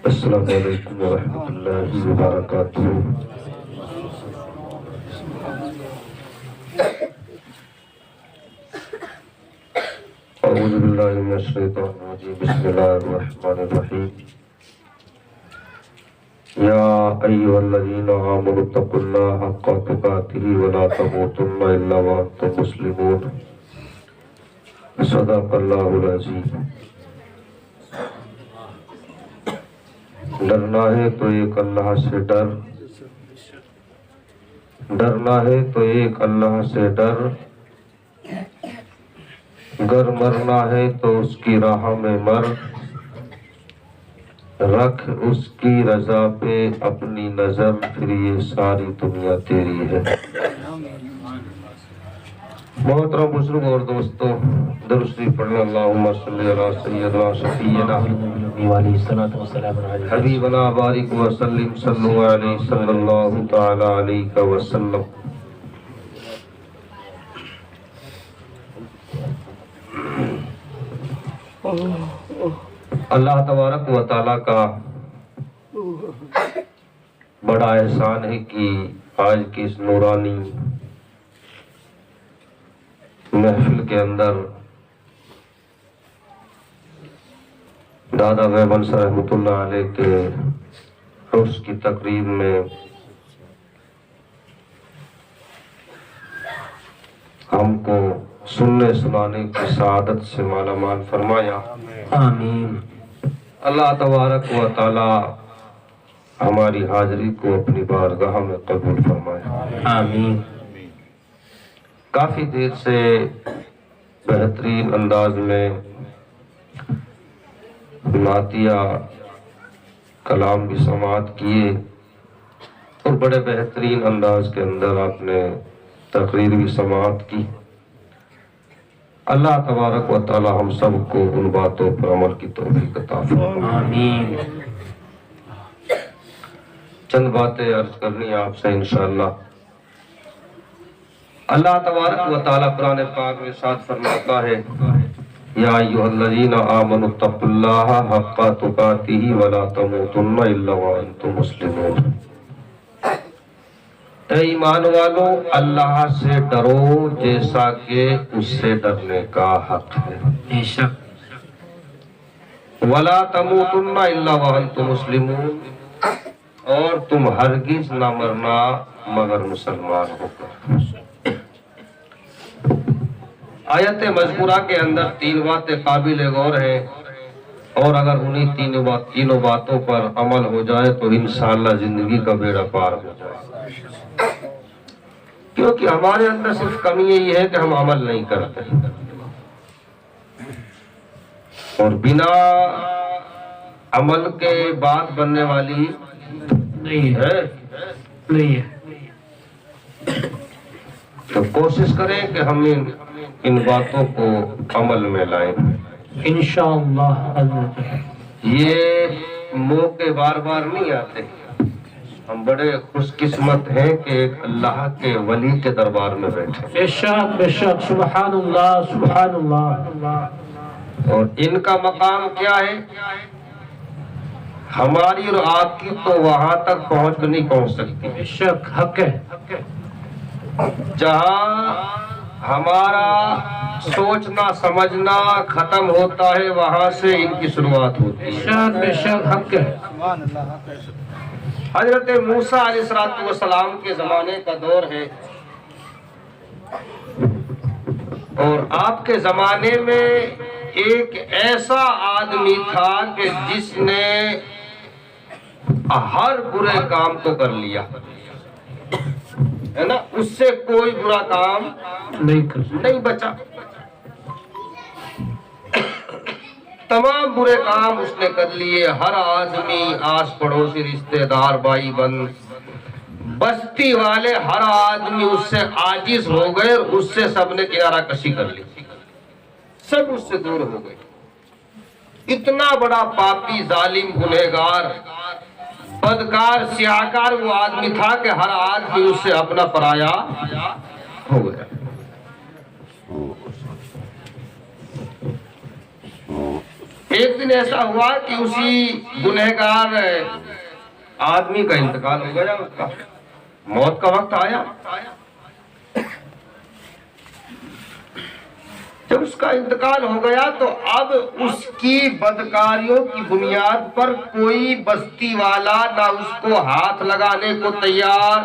السلام علیکم ورحمۃ اللہ وبرکاتہ۔ اعوذ باللہ من الشیطان الرجیم، بسم اللہ الرحمن الرحیم۔ یا ایھا الذین آمنوا اتقوا اللہ حق تقاتہ ولا تموتن الا وانتم مسلمون۔ صدق اللہ العظیم۔ ڈرنا ہے تو ایک اللہ سے ڈر، ڈرنا ہے تو ایک اللہ سے ڈر، گر مرنا ہے تو اس کی راہ میں مر، رکھ اس کی رضا پہ اپنی نظر، پھر یہ ساری دنیا تیری ہے۔ محترم بزرگ اور دوستو، درود شریف پڑھیں۔ اللہم صلی علی سیدنا شفیعنا حبیبنا بارک وسلم، صلو علیہ صلی اللہ تعالی علیہ وسلم۔ اللہ تبارک و تعالی کا بڑا احسان ہے کہ آج کی اس نورانی محفل کے اندر دادا ویبنس رحمۃ اللہ علیہ کے عرس کی تقریب میں ہم کو سننے سنانے کی سعادت سے مالا مال فرمایا۔ آمین۔ اللہ تبارک و تعالی ہماری حاضری کو اپنی بارگاہ میں قبول فرمایا۔ آمین۔ کافی دیر سے بہترین انداز میں نعتیہ کلام بھی سماعت کیے اور بڑے بہترین انداز کے اندر آپ نے تقریر بھی سماعت کی۔ اللہ تبارک و تعالی ہم سب کو ان باتوں پر عمل کی توفیق عطا فرمائے۔ آمین۔ چند باتیں عرض کرنی آپ سے انشاءاللہ۔ اللہ تبارک و تعالی قرآن پاک میں ارشاد فرماتا ہے، یا ایھا الذین آمنوا اتقوا اللہ حق تقاتہ ولا تموتن الا وانتم مسلمون۔ اے ایمان والو، اللہ سے ڈرو جیسا کہ اس سے ڈرنے کا حق ہے۔ بے شک۔ ولا تموتن الا وانتم مسلمون، اور تم ہرگز نہ مرنا مگر مسلمان ہو کر۔ آیت مذکورہ کے اندر تین باتیں قابل غور ہیں، اور اگر انہی تینوں باتوں پر عمل ہو جائے تو انشاءاللہ زندگی کا بیڑا پار ہو جائے۔ کیونکہ ہمارے اندر صرف کمی یہی ہے کہ ہم عمل نہیں کرتے، اور بنا عمل کے بات بننے والی نہیں ہے، نہیں ہے۔ تو کوشش کریں کہ ہم ان باتوں کو عمل میں لائیں۔ انشاءاللہ حضرت۔ یہ موقع بار بار نہیں آتے۔ ہم بڑے خوش قسمت ہیں کہ ایک اللہ کے ولی کے دربار میں بیٹھے، بے شک بے شک، سبحان اللہ سبحان اللہ۔ اور ان کا مقام کیا ہے؟ ہماری اور آپ کی تو وہاں تک پہنچ نہیں پہنچ سکتی۔ بے شک، حق ہے۔ جہاں ہمارا سوچنا سمجھنا ختم ہوتا ہے، وہاں سے ان کی شروعات ہوتی بے ہے۔ شک بے شک، حق ہے۔ حضرت موسیٰ علیہ السلام کے زمانے کا دور ہے، اور آپ کے زمانے میں ایک ایسا آدمی تھا کہ جس نے ہر برے کام تو کر لیا ہے نا، اس سے کوئی برا کام نہیں بچا۔ تمام برے کام اس نے کر لیے۔ ہر آدمی، آس پڑوسی، رشتہ دار، بھائی بند، بستی والے، ہر آدمی اس سے عاجز ہو گئے، اور اس سے سب نے کنارہ کشی کر لی، سب اس سے دور ہو گئے۔ اتنا بڑا پاپی، ظالم، گنہگار، بدکار، سیاہکار وہ آدمی تھا کہ ہر آدمی اس سے اپنا پرایا ہو گیا۔ ایک دن ایسا ہوا کہ اسی گنہگار آدمی کا انتقال ہو گیا، اس کا موت کا وقت آیا۔ جب اس کا انتقال ہو گیا تو اب اس کی بدکاریوں کی بنیاد پر کوئی بستی والا نہ اس کو ہاتھ لگانے کو تیار،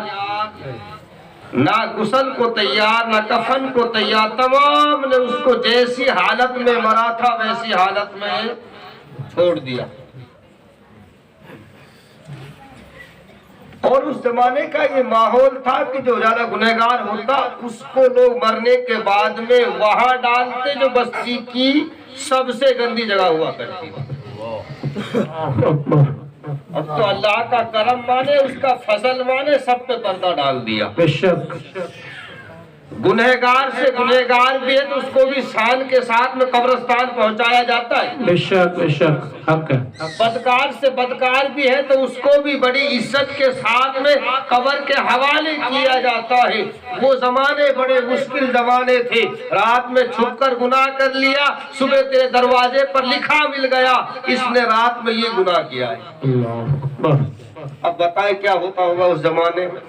نہ غسل کو تیار، نہ کفن کو تیار، تمام نے اس کو جیسی حالت میں مرا تھا ویسی حالت میں چھوڑ دیا۔ اور اس زمانے کا یہ ماحول تھا کہ جو زیادہ گنہگار ہوتا اس کو لوگ مرنے کے بعد میں وہاں ڈالتے جو بستی کی سب سے گندی جگہ ہوا کرتی تھی۔ اب تو اللہ کا کرم مانے، اس کا فضل مانے، سب پہ پردہ ڈال دیا۔ بے شک گنہگار سے گنہگار بھی ہے تو اس کو بھی شان کے ساتھ میں قبرستان پہنچایا جاتا ہے۔ بے شک بے شک حق ہے۔ بدکار سے بدکار بھی ہے تو اس کو بھی بڑی عزت کے ساتھ میں قبر کے حوالے کیا جاتا ہے۔ وہ زمانے بڑے مشکل زمانے تھے، رات میں چھپ کر گناہ کر لیا، صبح تیرے دروازے پر لکھا مل گیا اس نے رات میں یہ گناہ کیا ہے۔ اللہ اکبر۔ اب بتائیں کیا ہوتا ہوگا اس زمانے میں؟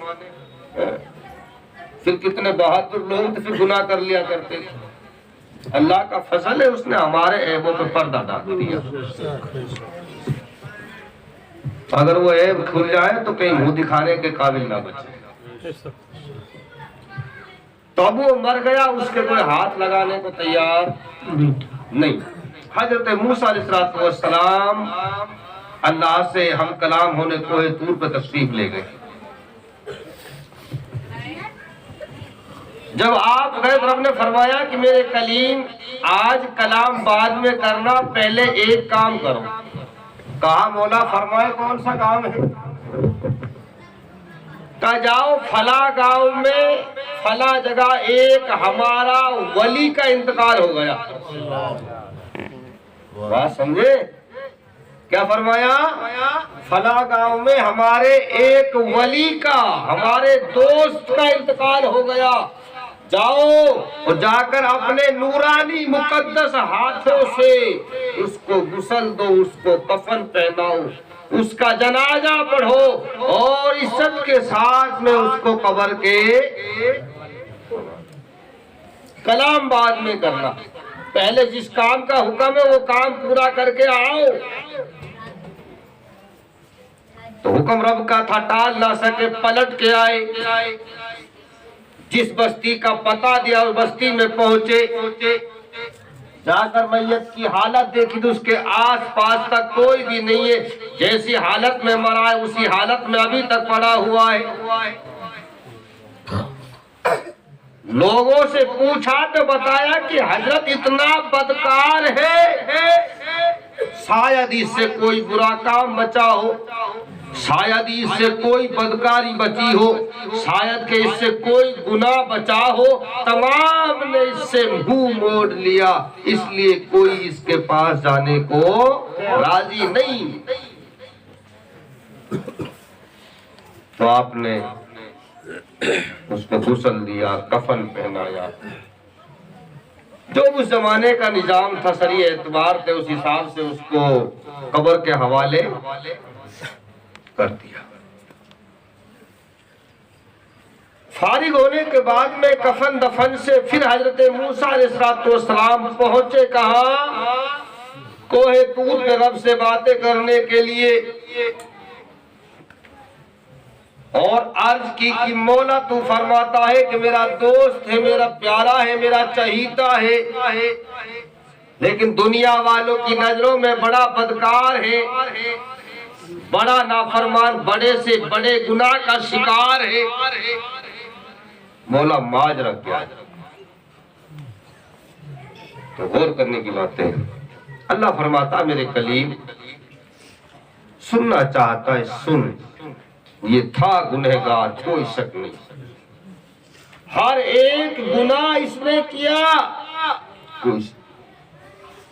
پھر کتنے بہادر لوگ تو پھر گناہ کر لیا کرتے تھے۔ اللہ کا فضل ہے، اس نے ہمارے عیبوں پہ پردہ ڈال دیا۔ اگر وہ عیب کھل جائے تو کہیں منہ دکھانے کے قابل نہ بچے۔ تو اب وہ مر گیا، اس کے کوئی ہاتھ لگانے کو تیار نہیں۔ حضرت موسیٰ علیہ السلام اللہ سے ہم کلام ہونے کوہ طور پہ تشریف لے گئے۔ جب آپ گئے تو رب نے فرمایا کہ میرے کلیم آج کلام بعد میں کرنا، پہلے ایک کام کرو۔ کہا مولا فرمائے کون سا کام ہے؟ کہا جاؤ فلاں گاؤں میں فلاں جگہ ایک ہمارا ولی کا انتقال ہو گیا۔ بات سمجھے کیا فرمایا؟ فلاں گاؤں میں ہمارے ایک ولی کا، ہمارے دوست کا انتقال ہو گیا، جاؤ اور جا کر اپنے نورانی مقدس ہاتھوں سے اس کو غسل دو، اس کو کفن پہناؤ، اس کا جنازہ پڑھو اور عزت کے ساتھ میں اس کو قبر کے کلام بعد میں کرنا، پہلے جس کام کا حکم ہے وہ کام پورا کر کے آؤ۔ تو حکم رب کا تھا، ٹال نہ سکے، پلٹ کے آئے، جس بستی کا پتہ دیا اس بستی میں پہنچے، جا کر میت کی حالت دیکھی تو اس کے آس پاس تک کوئی بھی نہیں ہے، جیسی حالت میں مرا ہے اسی حالت میں ابھی تک پڑا ہوا ہے۔ لوگوں سے پوچھا تو بتایا کہ حضرت اتنا بدکار ہے، شاید اس سے کوئی برا کام بچا ہو، شاید اس سے کوئی بدکاری بچی ہو، شاید کہ اس سے کوئی گناہ بچا ہو، تمام نے اس سے منہ موڑ لیا، اس لیے کوئی اس کے پاس جانے کو راضی نہیں۔ تو آپ نے اس کو غسل دیا، کفن پہنایا، جو اس زمانے کا نظام تھا، شرعی اعتبار سے اس حساب سے اس کو قبر کے حوالے کر دیا۔ فارغ ہونے کے بعد میں کفن دفن سے پھر حضرت موسیٰ علیہ السلام پہنچے کہاں؟ کوہ طور پہ رب سے باتیں کرنے کے لیے، اور عرض کی کہ مولا تو فرماتا ہے کہ میرا دوست ہے، میرا پیارا ہے، میرا چہیتا ہے، لیکن دنیا والوں کی نظروں میں بڑا بدکار ہے، بڑا نافرمان، بڑے سے بڑے گناہ کا شکار ہے۔ مولا ماجرا کیا ہے؟ تو غور کرنے کی باتیں اللہ فرماتا میرے کلیم سننا چاہتا ہے سن، یہ تھا گنہگار، کوئی شک نہیں، ہر ایک گناہ اس نے کیا،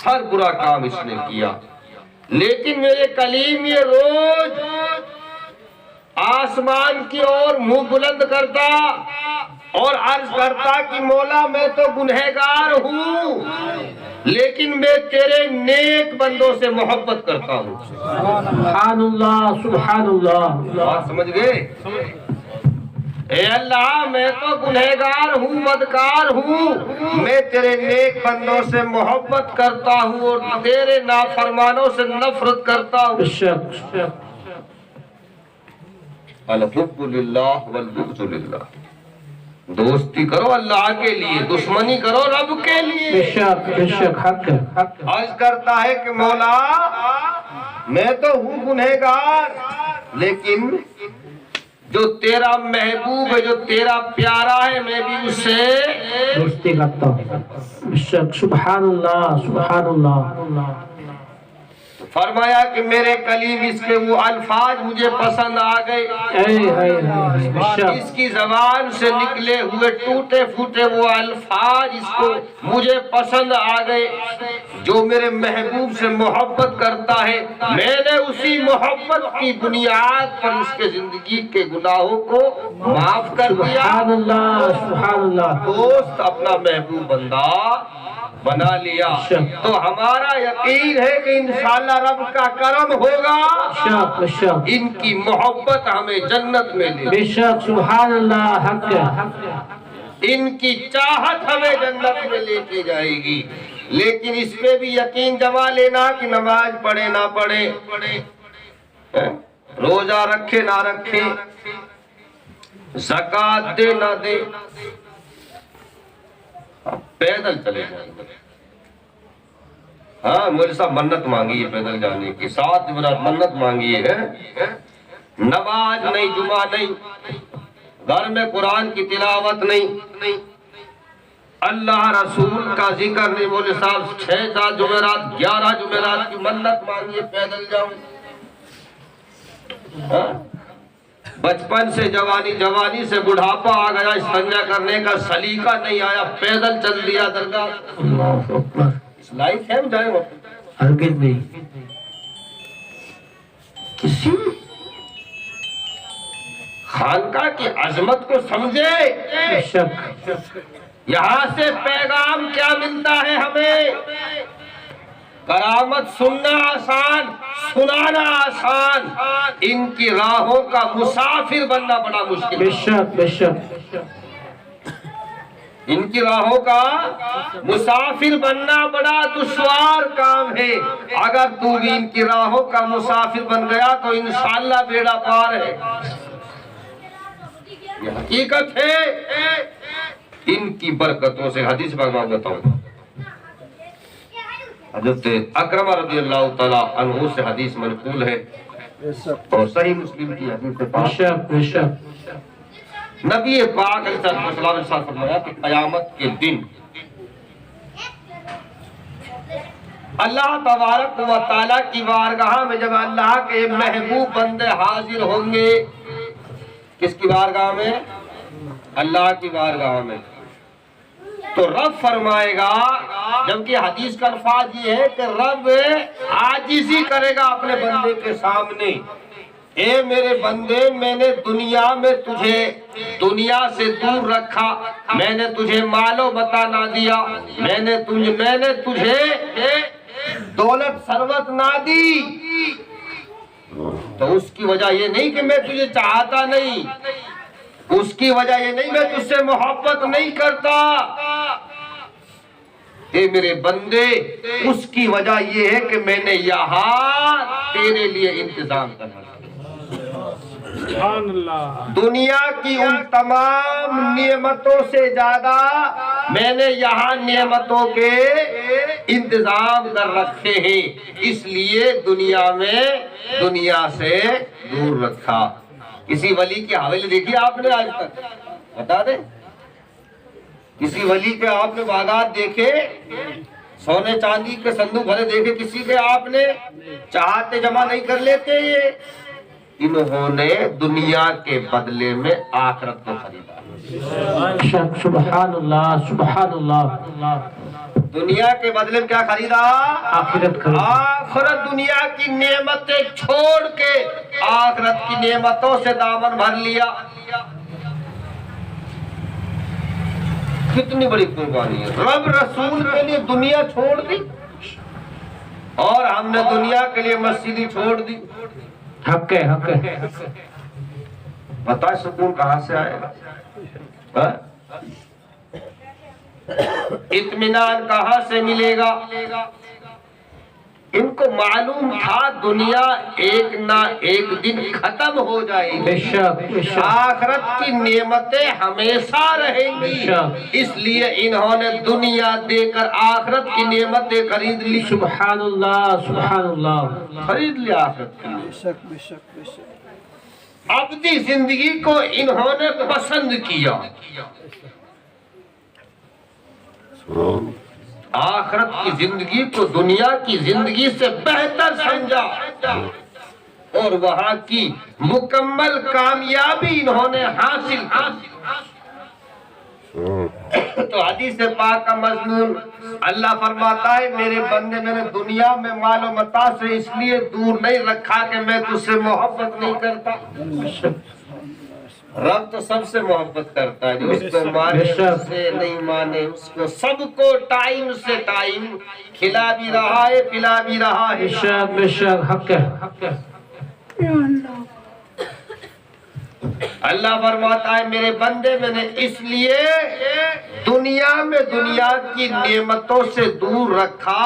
ہر برا کام اس نے کیا، لیکن میرے کلیم یہ روز آسمان کی اور منہ بلند کرتا اور عرض کرتا کہ مولا میں تو گنہگار ہوں، لیکن میں تیرے نیک بندوں سے محبت کرتا ہوں. سبحان اللہ سبحان اللہ. بات سمجھ گئے؟ اے اللہ میں تو گنہگار ہوں، بدکار ہوں، میں تیرے نیک بندوں سے محبت کرتا ہوں اور تیرے نافرمانوں سے نفرت کرتا ہوں. بے شک الحب للہ والبغض للہ. دوستی کرو اللہ کے لیے، دشمنی کرو رب کے بے لیے. شک حق ہے. عرض کرتا ہے کہ مولا میں تو ہوں گنہگار، لیکن جو تیرا محبوب ہے، جو تیرا پیارا ہے، میں بھی اس سے دوستی کرتا ہوں. بے شک سبحان اللہ سبحان اللہ. فرمایا کہ میرے کلیم اس کے وہ الفاظ مجھے پسند آ گئے. بے شک اس کی زبان سے نکلے ہوئے ٹوٹے پھوٹے وہ الفاظ اس کو مجھے پسند آ گئے. جو میرے محبوب سے محبت کرتا ہے، میں نے اسی محبت کی بنیاد پر اس کے زندگی کے گناہوں کو معاف کر دیا. سبحان اللہ سبحان اللہ. دوست اپنا محبوب بندہ بنا لیا تو ہمارا یقین ہے کہ انشاءاللہ رب کا کرم ہوگا، بے شک ان کی محبت ہمیں جنت میں لے، بے شک سبحان اللہ حق ہے. ان کی چاہت ہمیں جنت میں لے کے جائے گی. لیکن اس پہ بھی یقین جما لینا کہ نماز پڑھے نہ پڑھے، روزہ رکھے نہ رکھے، زکوٰۃ دے نہ دے، پیدل چلے جائیں گے. ہاں مولوی صاحب منت مانگی ہے پیدل جانے کی، 7 برات منت مانگی ہے. نماز نہیں، جمعہ نہیں، گھر میں قرآن کی تلاوت نہیں، اللہ رسول کا ذکر نہیں. مولوی صاحب 6 جمعرات 11 جمعرات کی منت مانگی ہے پیدل جاؤں. بچپن سے جوانی، جوانی سے بڑھاپا آ گیا، استنجا کرنے کا سلیقہ نہیں آیا، پیدل چل دیا درگاہ. اللہ اکبر. لائف ہے جائے ہرگز نہیں. کسی خانقاہ کی عظمت کو سمجھے. بے شک یہاں سے پیغام کیا ملتا ہے ہمیں؟ کرامت سننا آسان، سنانا آسان، ان کی راہوں کا مسافر بننا بڑا مشکل بے ہے. شک بے شک ان کی راہوں کا مسافر بننا بڑا دشوار کام ہے. اگر تو بھی ان کی راہوں کا مسافر بن گیا تو انشاءاللہ بیڑا پار ہے. یہ حقیقت ہے. ان کی برکتوں سے حدیث پر میں بتاؤں، حضرت اکرمہ رضی اللہ تعالیٰ عنہ سے حدیث منقول ہے اور صحیح مسلم کی حدیث بے پاک. شک بے شک. نبی پاک علیہ السلام نے فرمایا کہ قیامت کے دن اللہ تبارک و تعالیٰ کی بارگاہ میں جب اللہ کے محبوب بندے حاضر ہوں گے، کس کی بارگاہ میں؟ اللہ کی بارگاہ میں. تو رب فرمائے گا، جبکہ حدیث کا الفاظ یہ ہے کہ رب عاجزی کرے گا اپنے بندے کے سامنے. اے میرے بندے، میں نے دنیا میں تجھے دنیا سے دور رکھا، میں نے تجھے مال و متاع نہ دیا، میں نے تجھے دولت ثروت نہ دی، تو اس کی وجہ یہ نہیں کہ میں تجھے چاہتا نہیں، اس کی وجہ یہ نہیں میں تجھ سے محبت نہیں کرتا. اے میرے بندے، اس کی وجہ یہ ہے کہ میں نے یہاں تیرے لیے انتظام کرنا. سبحان اللہ. دنیا کی ان تمام نعمتوں سے زیادہ میں نے یہاں نعمتوں کے انتظام کر رکھے ہیں، اس لیے دنیا سے دور رکھا. کسی ولی کی حویلی دیکھی آپ نے آج تک؟ بتا دیں. کسی ولی کے آپ نے باغات دیکھے، سونے چاندی کے صندوق بھرے دیکھے کسی کے آپ نے؟ چاہتے جمع نہیں کر لیتے. یہ انہوں نے دنیا کے بدلے میں آخرت کو خریدا. سبحان اللہ سبحان اللہ. دنیا کے بدلے میں کیا خریدا؟ آخرت. دنیا کی نعمتیں چھوڑ کے آخرت کی نعمتوں سے دامن بھر لیا. کتنی بڑی قربانی ہے. رب رسول کے لیے دنیا چھوڑ دی اور ہم نے دنیا کے لیے مسجد چھوڑ دی. حق ہے حق ہے. بتا سکون کہاں سے آئے گا؟ اطمینان کہاں سے ملے گا؟ ان کو معلوم تھا دنیا ایک نہ ایک دن ختم ہو جائے گی. بے شک بے شک. آخرت کی نعمتیں ہمیشہ رہیں گی. اس لیے انہوں نے دنیا دے کر آخرت کی نعمتیں خرید لی. سبحان اللہ سبحان اللہ. خرید لی آخرت کی. بے شک بے شک بے شک. ابدی زندگی کو انہوں نے پسند کیا. آخرت کی زندگی کو دنیا کی زندگی سے بہتر سمجھا اور وہاں کی مکمل کامیابی انہوں نے حاصل کی. تو حدیث پاک کا مضمون اللہ فرماتا ہے میرے بندے میں نے دنیا میں مال و متاع سے اس لیے دور نہیں رکھا کہ میں تجھ سے محبت نہیں کرتا. رب تو سب سے محبت کرتا ہے. جو اس کو مانے اس سے نہیں مانے اس کو سب کو ٹائم سے ٹائم کھلا بھی رہا ہے پلا بھی رہا ہے. بے شک بے شک. حق ہے حق ہے. اللہ فرماتا ہے میرے بندے میں نے اس لیے دنیا میں دنیا کی نعمتوں سے دور رکھا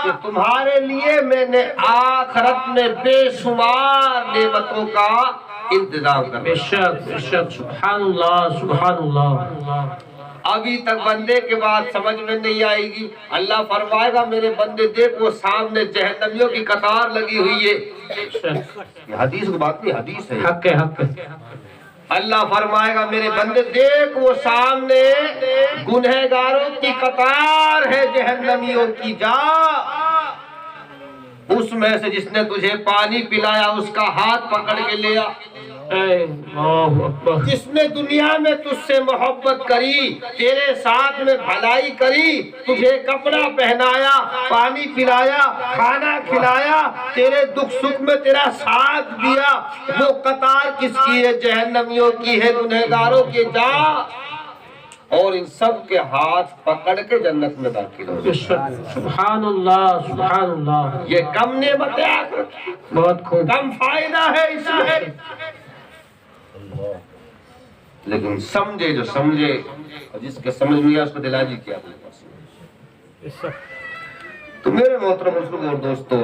کہ تمہارے لیے میں نے آخرت میں بے شمار نعمتوں کا انتظام کر. بے شک بے شک. سبحان اللہ سبحان اللہ. ابھی تک بندے کے بعد سمجھ میں نہیں آئے گی. اللہ فرمائے گا میرے بندے دیکھ وہ سامنے جہنمیوں کی قطار لگی ہوئی ہے. یہ حدیث کی بات نہیں حدیث ہے. حق ہے حق ہے. اللہ فرمائے گا میرے بندے دیکھ وہ سامنے گنہگاروں کی قطار ہے جہنمیوں کی. جا اس میں سے جس نے تجھے پانی پلایا اس کا ہاتھ پکڑ کے لیا. جس نے دنیا میں تجھ سے محبت کری تیرے ساتھ میں بھلائی کری تجھے کپڑا پہنایا پانی پلایا کھانا کھلایا تیرے دکھ سکھ میں تیرا ساتھ دیا وہ قطار کس کی ہے؟ جہنمیوں کی ہے گنہگاروں کی. جا اور ان سب کے ہاتھ پکڑ کے جنت میں داخل ہو. سبحان اللہ سبحان اللہ. یہ کم نعمت ہے آخرت. بہت خوب. کم فائدہ ہے اس میں. لیکن سمجھے جو سمجھے اور جس کے سمجھ میں اس کو دلا جی کیا اپنے پاس. تو میرے محترم بزرگوں اور دوستو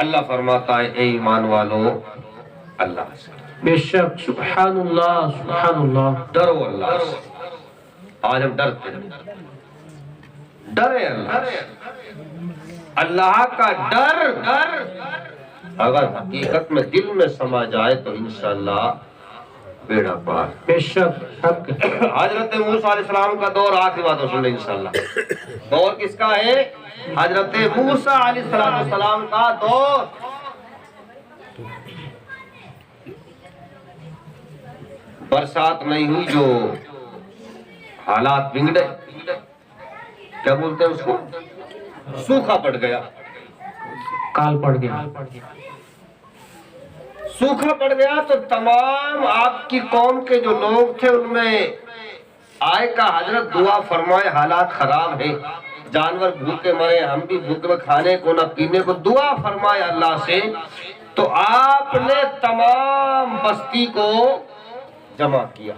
اللہ فرماتا ہے اے ایمان والو اللہ سے. بے شک. سبحان اللہ سبحان اللہ. ڈرو اللہ سے. آج ہم ڈرتے ہیں. ڈرے اللہ سے. اللہ کا ڈر اگر حقیقت میں دل میں سما جائے تو انشاءاللہ بیڑا پار. بے شک. حق. حضرت موسیٰ علیہ السلام کا دور آخری بات سن لیں انشاءاللہ. دور کس کا ہے؟ حضرت موسیٰ علیہ السلام کا دور. برسات نہیں ہوئی جو حالات بگڑے. کیا بولتے ہیں اس کو؟ سوکھا پڑ گیا. کال پڑ گیا. سوکھا پڑ گیا تو تمام آپ کی قوم کے جو لوگ تھے ان میں آئے کا حضرت دعا فرمائے حالات خراب ہیں جانور بھوکے مرے ہم بھی بھوکے کھانے کو نہ پینے کو. دعا فرمائے اللہ سے. تو آپ نے تمام بستی کو جمع کیا.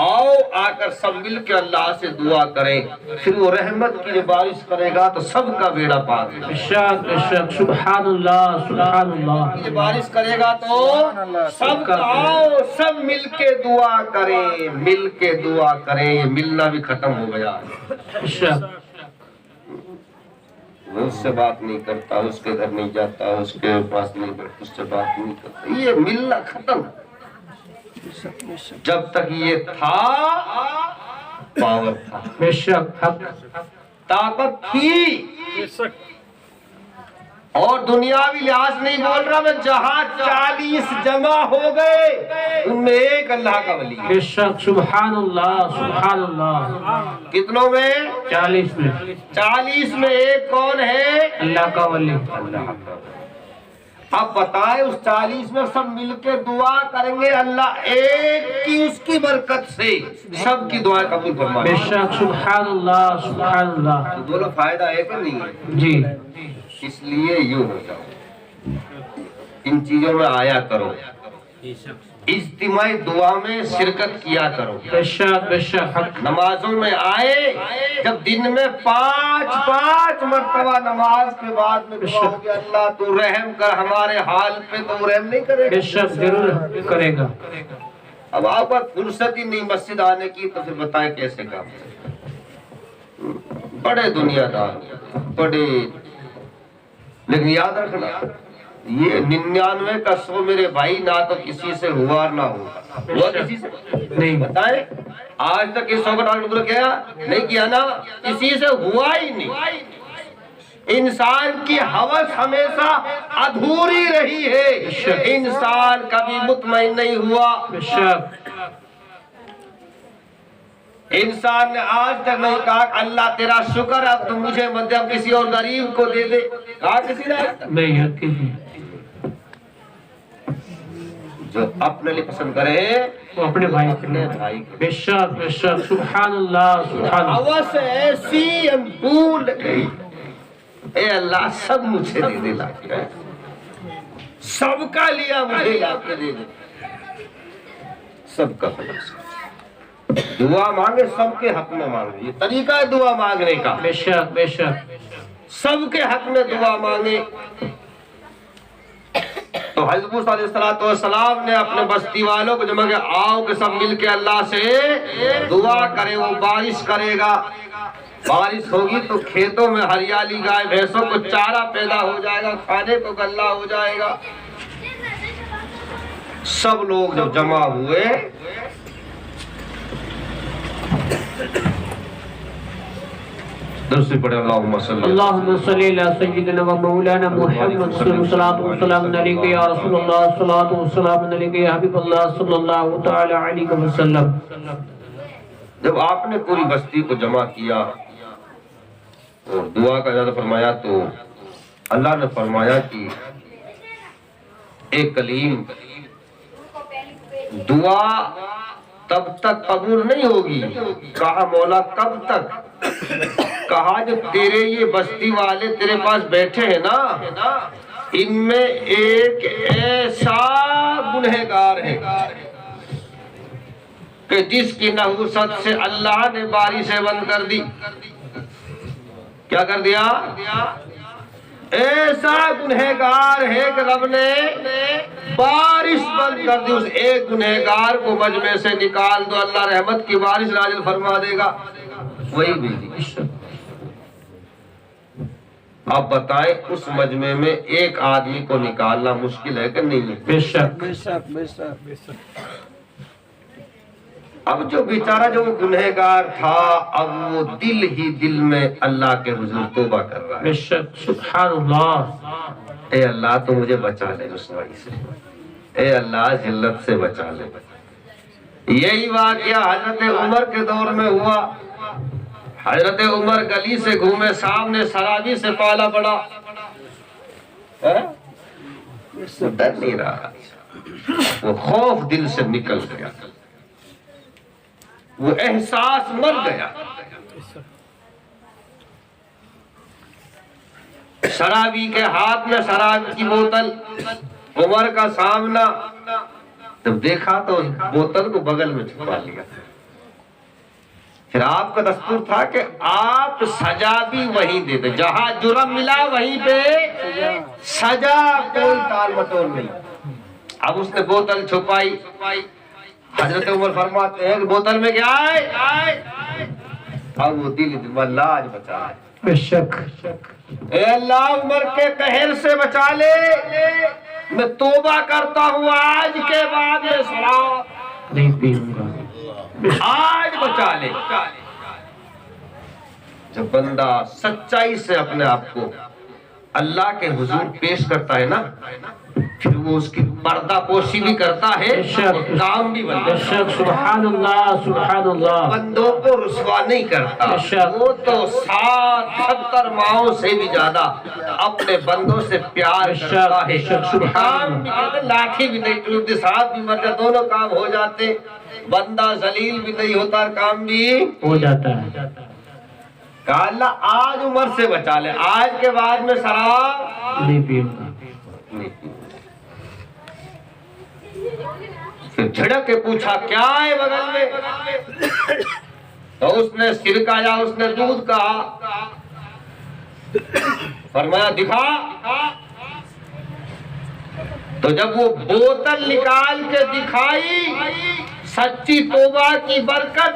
آؤ آ کر سب مل کے اللہ سے دعا کریں پھر وہ رحمت کی جو بارش کرے گا تو سب کا بیڑا پار ہوگا. سبحان اللہ سبحان اللہ. یہ بارش کرے گا تو سب کا. آؤ سب مل کے دعا کریں مل کے دعا کریں. یہ ملنا بھی ختم ہو گیا. وہ اس سے بات نہیں کرتا اس کے گھر نہیں جاتا اس کے پاس نہیں بیٹھتا اس سے بات نہیں کرتا. یہ ملنا ختم. جب تک یہ تھا پاور تھا. بے شک. طاقت تھی. اور دنیاوی لحاظ نہیں بول رہا میں. جہاں 40 جمع ہو گئے ان میں ایک اللہ کا ولی. بے شک. سبحان اللہ سبحان اللہ. کتنوں میں؟ 40 میں. 40 میں ایک کون ہے؟ اللہ کا ولی. اب بتائیں اس 40 میں سب مل کے دعا کریں گے، اللہ ایک کی اس کی برکت سے سب کی دعائیں قبول بے فرمائے۔ شک سبحان اللہ سبحان اللہ۔ تو بولو فائدہ ہے کہ نہیں ہے؟ جی اس لیے یوں ہو جاؤ، ان چیزوں میں آیا کرو، اجتماعی دعا میں شرکت کیا کرو، بے شک حق۔ نمازوں میں آئے، جب دن میں 5 مرتبہ نماز کے بعد میں دعا ہو کہ اللہ تو رحم کر ہمارے حال پہ، تو رحم نہیں کرے بے شک ضرور کرے گا۔ اب آپ پر فرصت ہی نہیں مسجد آنے کی، تو پھر بتائیں کیسے کام کریں؟ بڑے دنیا دار بڑے، لیکن یاد رکھنا یہ 99 کا 100 میرے بھائی، نہ تو کسی سے ہوا نہ ہوا کسی سے نہیں بتائیں، آج تک یہ 100 کا ٹارگٹ پورا کیا نہیں کیا نا، کسی سے ہوا ہی نہیں۔ انسان کی ہوس ہمیشہ ادھوری رہی ہے، انسان کبھی مطمئن نہیں ہوا، بے شک انسان نے آج تک نہیں کہا کہ اللہ تیرا شکر، اب تو مجھے مت، اب کسی اور غریب کو دے دے، کہا کسی نے؟ نہیں حق کی نہیں۔ جو اپنے لیے پسند کرے وہ اپنے بھائی کے لیے، بھائی کے بے شک سبحان اللہ سبحان اللہ۔ ہوس ایسی ہم بھول گئی، اے اللہ سب مجھے دے دے لا کے، سب کا لیا مجھے لا کے دے دے، سب کا خلاص۔ دعا مانگے سب کے حق میں مانگے، یہ طریقہ ہے دعا مانگنے کا، بے شک سب کے حق میں دعا مانگے۔ تو حضرت موسیٰ علیہ السلام نے اپنے بستی والوں کو جمع کیا، آؤ کہ سب مل کے اللہ سے دعا کرے، وہ بارش کرے گا، بارش ہوگی تو کھیتوں میں ہریالی، گائے بھینسوں کو چارہ پیدا ہو جائے گا، کھانے کو غلہ ہو جائے گا۔ سب لوگ جب جمع ہوئے، درست پڑھے اللہم صلی اللہ اللہم صلی علی سیدنا و مولانا محمد صلی اللہ علیہ وسلم علیکہ یا رسول اللہ صلی اللہ وسلم علیکہ یا حبیب اللہ صلی اللہ تعالی علیہ وسلم۔ جب آپ نے پوری بستی کو جمع کیا اور دعا کا اجازت فرمایا، تو اللہ نے فرمایا کہ اے کلیم، دعا تب تک قبول نہیں ہوگی۔ کہا مولا کب تک؟ کہا جب تیرے یہ بستی والے تیرے پاس بیٹھے ہیں نا، ان میں ایک ایسا گنہگار ہے کہ جس کی نحوست سے اللہ نے بارشیں بند کر دی۔ کیا کر دیا؟ ایسا گنہگار ہے کہ رب نے بارش بند کر دی، اس ایک گنہگار کو مجمع سے نکال دو، اللہ رحمت کی بارش نازل فرما دے گا، وہی بھیجی۔ اب بتائیں اس مجمع میں ایک آدمی کو نکالنا مشکل ہے کہ نہیں؟ بے شک اب جو بیچارہ جو گنہگار تھا، اب وہ دل ہی دل میں اللہ کے حضور توبہ کر رہا ہے، بے شک سبحان اللہ۔ اے اللہ تو مجھے بچا لے رسوائی سے، اے اللہ ذلت سے بچا لے۔ یہی واقعہ حضرت عمر کے دور میں ہوا۔ حضرت عمر گلی سے گھومے، سامنے سرابی سے پالا پڑا، ڈر نہیں رہا، وہ خوف دل سے نکل گیا، وہ احساس مر گیا۔ شرابی کے ہاتھ میں شراب کی بوتل، عمر کا سامنا، جب دیکھا تو اس بوتل کو بغل میں چھپا لیا۔ پھر آپ کا دستور تھا کہ آپ سزا بھی وہیں دے دیں، جہاں جرم ملا وہیں پہ سزا، کوئی ٹال مٹول نہیں۔ اب اس نے بوتل چھپائی، حضرت عمر فرماتے ہیں کہ بوتل میں کیا ہے؟ اب وہ دل اللہ آج بچا لے، بے شک اے اللہ عمر کے قہر سے بچا لے، میں توبہ کرتا ہوں آج کے بعد میں شراب نہیں پیوں گا، آج بچا لے۔ جب بندہ سچائی سے اپنے آپ کو اللہ کے حضور پیش کرتا ہے نا، پھر وہ اس کی پردہ پوشی بھی کرتا ہے اور کام بھی بنتا ہے. سبحان اللہ سبحان اللہ. بندوں کو رسوا نہیں کرتا. وہ تو 70 ماؤں سے بھی زیادہ اپنے بندوں سے پیار کرتا ہے. کام بھی کرتا، لاٹھی بھی نہیں ٹوٹتی، ساتھ بھی مر جاتے، دونوں کام ہو جاتے. بندہ ذلیل بھی نہیں ہوتا، کام بھی ہو جاتا ہے. کہا اللہ آج عمر سے بچا لے، آج کے بعد میں شراب نہیں پیوں گا. پھر جھڑک کے پوچھا کیا ہے بغل میں؟ تو اس نے سرکہ یا اس نے دودھ کہا. فرمایا دکھا. تو جب وہ بوتل نکال کے دکھائی، سچی توبہ کی برکت،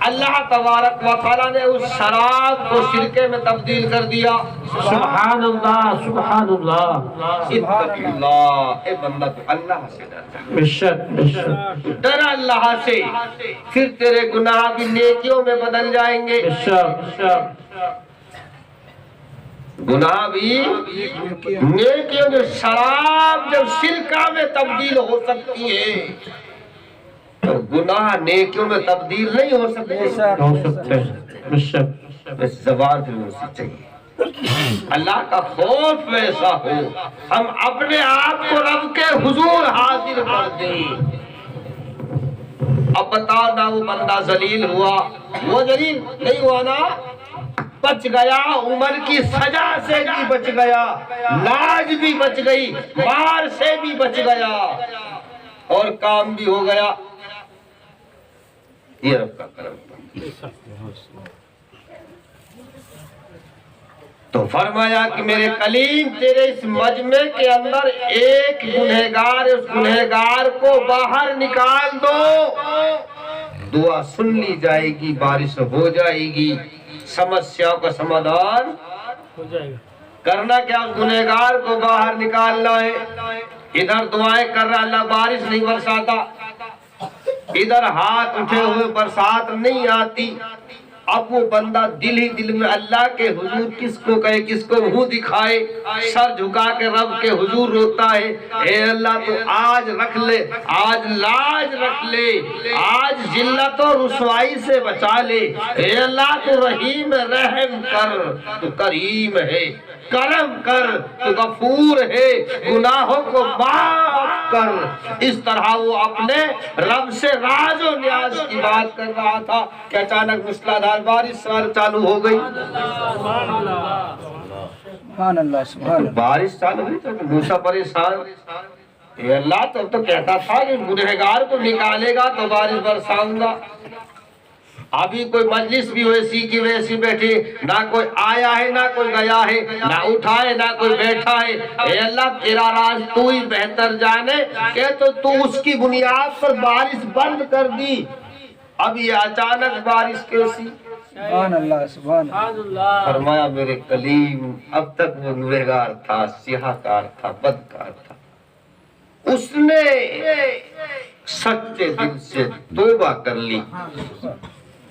اللہ تبارک و تعالیٰ نے اس شراب کو سرکے میں تبدیل کر دیا. سبحان اللہ سبحان اللہ. اتق اللہ. اے بندہ تو اللہ سے ڈرتا ہے. بے شک بے شک. ڈر اللہ سے، پھر تیرے گناہ بھی نیکیوں میں بدل جائیں گے. بے شک بے شک. گناہ بھی نیکیوں میں. شراب جب سرکہ میں تبدیل ہو سکتی ہے تو گناہ نیکیوں میں تبدیل نہیں ہو سکتے. ہو سکتے ہیں. بے شک. بس زبان سے ہونا چاہیے. اللہ کا خوف ویسا ہو ہم اپنے آپ کو رب کے حضور حاضر کر دیں. اب بتاؤ نا، وہ بندہ ذلیل ہوا، وہ ذلیل نہیں ہوا نا، بچ گیا، عمر کی سزا سے بھی بچ گیا، لاج بھی بچ گئی، مار سے بھی بچ گیا، اور کام بھی ہو گیا. یہ رب کا کرم تھا. تو فرمایا کہ میرے کلیم تیرے اس مجمع کے اندر ایک گنہگار، اس گنہگار کو باہر نکال دو، دعا سن لی جائے گی، بارش ہو جائے گی، سمسیا کا سمادھان ہو جائے گا. کرنا کیا؟ اس گنہگار کو باہر نکالنا ہے. ادھر دعائیں کر رہا اللہ بارش نہیں برساتا، ادھر ہاتھ اٹھے ہوئے برسات نہیں آتی. اب وہ بندہ دل ہی دل میں اللہ کے حضور کس کو کہے، کس کو منہ دکھائے، سر جھکا کے رب کے حضور روتا ہے. اے اللہ تو آج رکھ لے، آج لاج رکھ لے، آج ذلت و رسوائی سے بچا لے. اے اللہ تو رحیم رحم کر، تو کریم ہے، کرم کر، تو غفور ہے، گناہوں کو معاف کر. اس طرح وہ اپنے رب سے راز و نیاز کی بات کر رہا تھا کہ اچانک موسلادھار بارش چالو ہو گئی. سبحان اللہ سبحان اللہ. بارش چالو ہوئی تو موسیٰ پریشان. اے اللہ تو کہتا تھا کہ گنہگار کو نکالے گا تو بارش برساؤں گا. ابھی کوئی مجلس بھی ویسی کی ویسی بیٹھی، نہ کوئی آیا ہے نہ کوئی گیا ہے، نہ اٹھا ہے نہ کوئی بیٹھا ہے. اے اللہ تیرا راز تو ہی بہتر جانے کہ تو اس کی بنیاد پر بارش بند کر دی. اب یہ اچانک بارش کیسی؟ سبحان اللہ سبحان اللہ. فرمایا میرے کلیم اب تک وہ گنہگار تھا، سیاہ کار تھا، بدکار تھا، اس نے سچے دل سے توبہ کر لی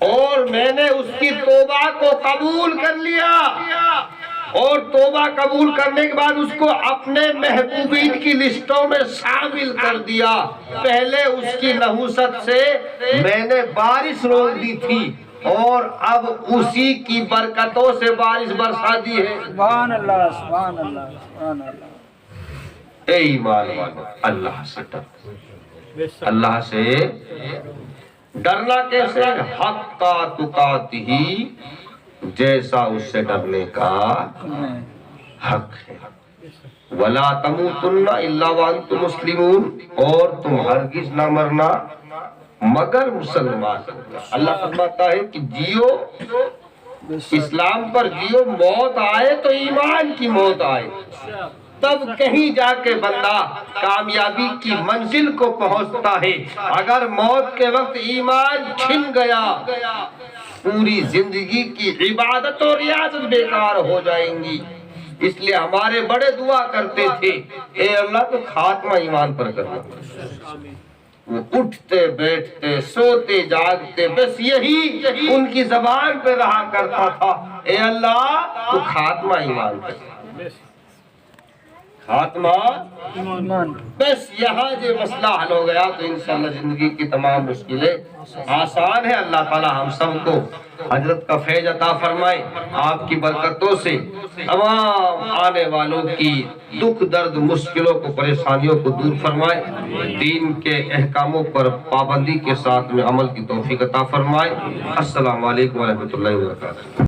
اور میں نے اس کی توبہ کو قبول کر لیا، اور توبہ قبول کرنے کے بعد اس کو اپنے محبوبین کی لسٹوں میں شامل کر دیا. پہلے اس کی نحوست سے میں نے بارش روک دی تھی اور اب اسی کی برکتوں سے بارش برسا دی ہے. سبحان اللہ سبحان اللہ سبحان اللہ. اے ایمان والو، اللہ سے ڈرو. اللہ سے ڈرنا کیسے؟ حق کا تقاتہ، جیسا اس سے ڈرنے کا حق ہے. وَلَا تَمُوتُنَّ إِلَّا وَأَنْتُمْ مُسْلِمُونَ، اور تم ہرگز نہ مرنا مگر مسلمان. اللہ فرماتا ہے کہ جیو، اسلام پر جیو، موت آئے تو ایمان کی موت آئے، تب کہیں جا کے بندہ کامیابی کی منزل کو پہنچتا ہے. اگر موت کے وقت ایمان چھن گیا، پوری زندگی کی عبادت اور ریاضت بیکار ہو جائیں گی. اس لیے ہمارے بڑے دعا کرتے تھے، اے اللہ تو خاتمہ ایمان پر کرنا. وہ اٹھتے بیٹھتے سوتے جاگتے بس یہی ان کی زبان پہ رہا کرتا تھا، اے اللہ تو خاتمہ ایمان پر. خاتمہ ایمان بس یہاں جو مسئلہ حل ہو گیا تو انشاءاللہ زندگی کی تمام مشکلیں آسان ہے. اللہ تعالی ہم سب کو حضرت کا فیض عطا فرمائے. آپ کی برکتوں سے تمام آنے والوں کی دکھ درد مشکلوں کو پریشانیوں کو دور فرمائے. دین کے احکاموں پر پابندی کے ساتھ میں عمل کی توفیق عطا فرمائے. السلام علیکم ورحمۃ اللہ وبرکاتہ.